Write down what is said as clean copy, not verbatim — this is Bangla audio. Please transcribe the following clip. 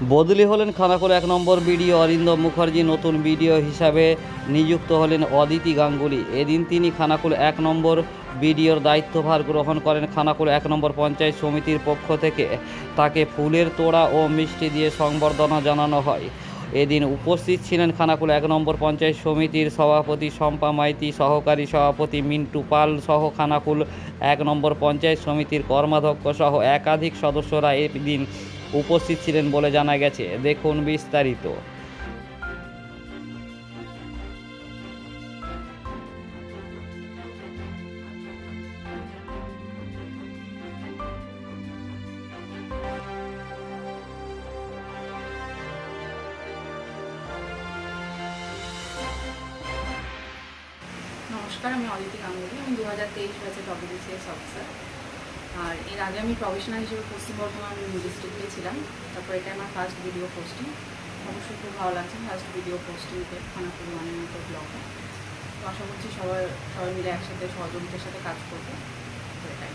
বদলি হলেন খানাকুল ১ নম্বর বিডিও অরিন্দম মুখার্জি। নতুন বিডিও হিসাবে নিযুক্ত হলেন অদিতি গাঙ্গুলি। এদিন তিনি খানাকুল ১ নম্বর বিডিওর দায়িত্বভার গ্রহণ করেন। খানাকুল ১ নম্বর পঞ্চায়েত সমিতির পক্ষ থেকে তাকে ফুলের তোড়া ও মিষ্টি দিয়ে সংবর্ধনা জানানো হয়। এদিন উপস্থিত ছিলেন খানাকুল ১ নম্বর পঞ্চায়েত সমিতির সভাপতি শম্পা মাইতি, সহকারী সভাপতি মিন্টু পাল সহ খানাকুল ১ নম্বর পঞ্চায়েত সমিতির কর্মাধ্যক্ষ সহ একাধিক সদস্যরা এদিন উপস্থিত ছিলেন বলে জানা গেছে। দেখুন বিস্তারিত। নমস্কার, আমি অদিতি গাঙ্গুলি। আমি 2023 ব্যাচের WBCS অফিসার। আর এর আগে আমি প্রফেশনাল হিসেবে পশ্চিম বর্ধমান ডিস্ট্রিক্টে ছিলাম। তারপর এটা আমার ফার্স্ট ভিডিও পোস্টিং। অবশ্যই খুব ভালো লাগছে ফার্স্ট ভিডিও পোস্টিংতে খানাকুল ওয়ানের মতো ব্লগে। তো আশা করছি সবাই মিলে একসাথে সহযোগিতার সাথে কাজ করবো। তো এটাই।